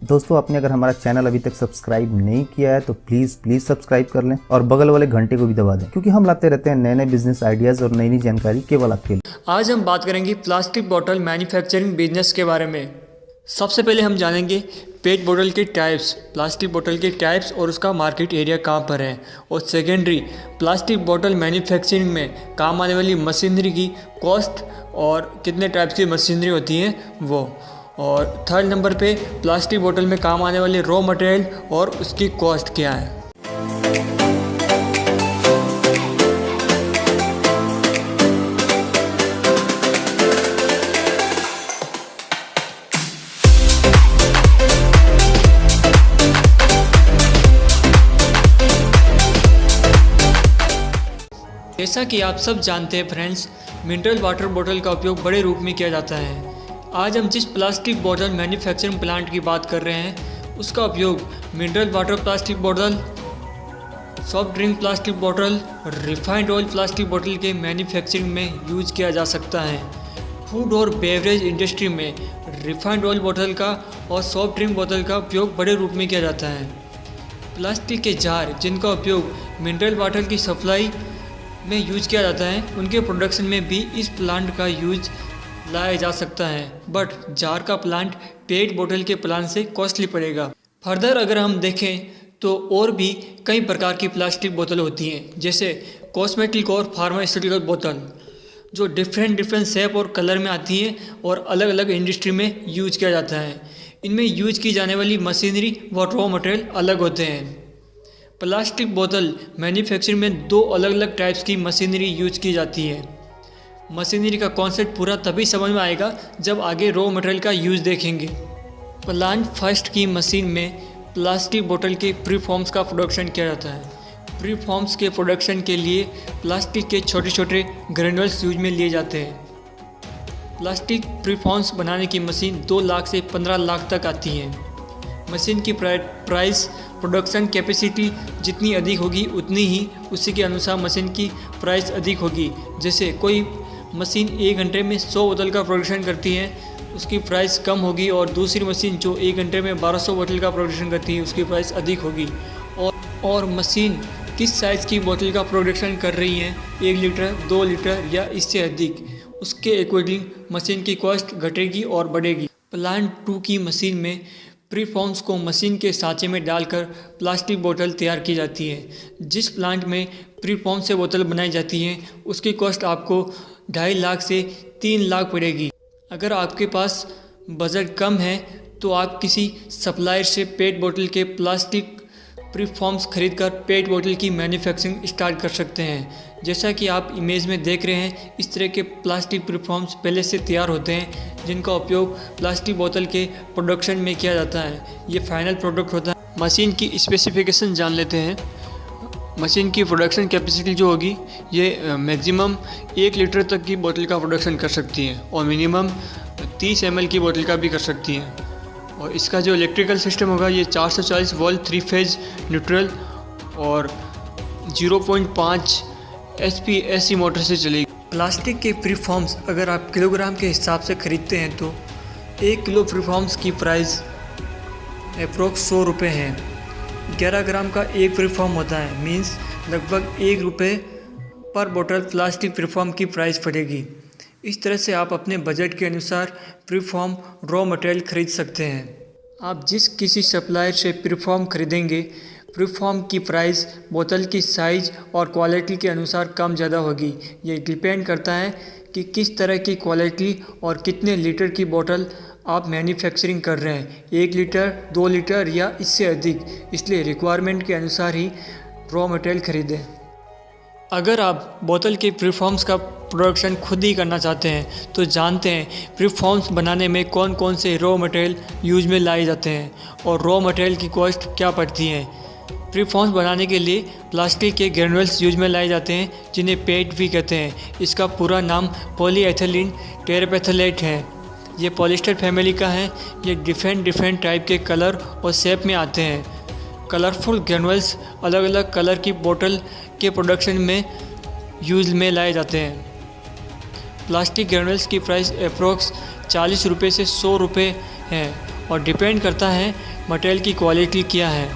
दोस्तों आपने अगर हमारा चैनल अभी तक सब्सक्राइब नहीं किया है तो प्लीज सब्सक्राइब कर लें और बगल वाले घंटे को भी दबा दें, क्योंकि हम लाते रहते हैं नए नए बिजनेस आइडियाज और नई नई जानकारी केवल आपके लिए। आज हम बात करेंगे प्लास्टिक बोतल मैन्युफैक्चरिंग बिजनेस के बारे में। सबसे पहले हम जानेंगे पेट बोतल के टाइप्स, प्लास्टिक बोतल के टाइप्स और उसका मार्केट एरिया कहाँ पर है। और सेकेंडरी, प्लास्टिक बोतल मैन्युफैक्चरिंग में काम आने वाली मशीनरी की कॉस्ट और कितने टाइप्स की मशीनरी होती है वो। और थर्ड नंबर पे प्लास्टिक बोतल में काम आने वाले रॉ मटेरियल और उसकी कॉस्ट क्या है। जैसा कि आप सब जानते हैं फ्रेंड्स, मिनरल वाटर बोतल का उपयोग बड़े रूप में किया जाता है। आज हम जिस प्लास्टिक बोतल मैन्युफैक्चरिंग प्लांट की बात कर रहे हैं उसका उपयोग मिनरल वाटर प्लास्टिक बोतल, सॉफ्ट ड्रिंक प्लास्टिक बोतल, रिफाइंड ऑयल प्लास्टिक बोतल के मैन्युफैक्चरिंग में यूज किया जा सकता है। फूड और बेवरेज इंडस्ट्री में रिफाइंड ऑयल बोतल का और सॉफ्ट ड्रिंक बोतल का उपयोग बड़े रूप में किया जाता है। प्लास्टिक के जार जिनका उपयोग मिनरल वाटर की सप्लाई में यूज किया जाता है, उनके प्रोडक्शन में भी इस प्लांट का यूज लाया जा सकता है, बट जार का प्लांट पेट बोतल के प्लांट से कॉस्टली पड़ेगा। फर्दर अगर हम देखें तो और भी कई प्रकार की प्लास्टिक बोतल होती हैं, जैसे कॉस्मेटिक और फार्मास्यूटिकल बोतल, जो डिफरेंट शेप और कलर में आती हैं और अलग अलग इंडस्ट्री में यूज किया जाता है। इनमें यूज की जाने वाली मशीनरी व रॉ मटेरियल अलग होते हैं। प्लास्टिक बोतल मैन्युफैक्चरिंग में दो अलग अलग टाइप्स की मशीनरी यूज की जाती है। मशीनरी का कॉन्सेप्ट पूरा तभी समझ में आएगा जब आगे रॉ मटेरियल का यूज देखेंगे। प्लांट फर्स्ट की मशीन में प्लास्टिक बोतल के प्रीफॉर्म्स का प्रोडक्शन किया जाता है। प्रीफॉर्म्स के प्रोडक्शन के लिए प्लास्टिक के छोटे छोटे ग्रेन्यूल्स यूज में लिए जाते हैं। प्लास्टिक प्रीफॉर्म्स बनाने की मशीन 2 लाख से 15 लाख तक आती है। मशीन की प्राइस, प्रोडक्शन कैपेसिटी जितनी अधिक होगी उतनी ही उसी के अनुसार मशीन की प्राइस अधिक होगी। जैसे कोई मशीन 1 घंटे में 100 बोतल का प्रोडक्शन करती है, उसकी प्राइस कम होगी, और दूसरी मशीन जो 1 घंटे में 1200 बोतल का प्रोडक्शन करती है उसकी प्राइस अधिक होगी। और मशीन किस साइज़ की बोतल का प्रोडक्शन कर रही है, 1 लीटर, 2 लीटर या इससे अधिक, उसके अकॉर्डिंग मशीन की कॉस्ट घटेगी और बढ़ेगी। प्लांट 2 की मशीन में प्रीफॉर्म्स को मशीन के सांचे में डालकर प्लास्टिक बोतल तैयार की जाती है। जिस प्लांट में प्रीफॉर्म से बोतल बनाई जाती है उसकी कॉस्ट आपको 2.5 लाख से 3 लाख पड़ेगी। अगर आपके पास बजट कम है तो आप किसी सप्लायर से पेट बोतल के प्लास्टिक प्रीफॉर्म्स खरीदकर पेट बोतल की मैन्युफैक्चरिंग स्टार्ट कर सकते हैं। जैसा कि आप इमेज में देख रहे हैं, इस तरह के प्लास्टिक प्रीफॉर्म्स पहले से तैयार होते हैं जिनका उपयोग प्लास्टिक बोतल के प्रोडक्शन में किया जाता है। ये फाइनल प्रोडक्ट होता है। मशीन की स्पेसिफिकेशन जान लेते हैं। मशीन की प्रोडक्शन कैपेसिटी जो होगी ये मैक्सिमम 1 लीटर तक की बोतल का प्रोडक्शन कर सकती है और मिनिमम 30 ml की बोतल का भी कर सकती है। और इसका जो इलेक्ट्रिकल सिस्टम होगा ये 440 वोल्ट 3 फेज न्यूट्रल और 0.5 HP AC मोटर से चलेगी। प्लास्टिक के प्रीफॉर्म्स अगर आप किलोग्राम के हिसाब से ख़रीदते हैं तो 1 किलो प्रीफॉर्म्स की प्राइस अप्रोक्स 100 रुपये है। 11 ग्राम का एक प्रीफॉर्म होता है, मीन्स लगभग 1 रुपये पर बोतल प्लास्टिक प्रीफॉर्म की प्राइस पड़ेगी। इस तरह से आप अपने बजट के अनुसार प्रीफॉर्म रॉ मटेरियल खरीद सकते हैं। आप जिस किसी सप्लायर से प्रीफॉर्म खरीदेंगे, प्रीफॉर्म की प्राइस बोतल की साइज़ और क्वालिटी के अनुसार कम ज़्यादा होगी। ये डिपेंड करता है कि किस तरह की क्वालिटी और कितने लीटर की बोतल आप मैन्युफैक्चरिंग कर रहे हैं, 1 लीटर, 2 लीटर या इससे अधिक। इसलिए रिक्वायरमेंट के अनुसार ही रॉ मटेरियल खरीदें। अगर आप बोतल के प्रीफॉर्म्स का प्रोडक्शन खुद ही करना चाहते हैं तो जानते हैं प्रीफॉर्म्स बनाने में कौन कौन से रॉ मटेरियल यूज में लाए जाते हैं और रॉ मटेरियल की कॉस्ट क्या पड़ती है। प्रीफॉर्म्स बनाने के लिए प्लास्टिक के ग्रेन्यूल्स यूज में लाए जाते हैं जिन्हें पेट भी कहते हैं। इसका पूरा नाम पॉलीएथिलीन टेरापेथलेट है। ये पॉलिस्टर फैमिली का है। ये डिफरेंट टाइप के कलर और शेप में आते हैं। कलरफुल ग्रेन्यूल्स अलग अलग कलर की बोतल के प्रोडक्शन में यूज में लाए जाते हैं। प्लास्टिक ग्रेन्यूल्स की प्राइस अप्रोक्स 40 रुपये से 100 रुपये है और डिपेंड करता है मटेरियल की क्वालिटी क्या है।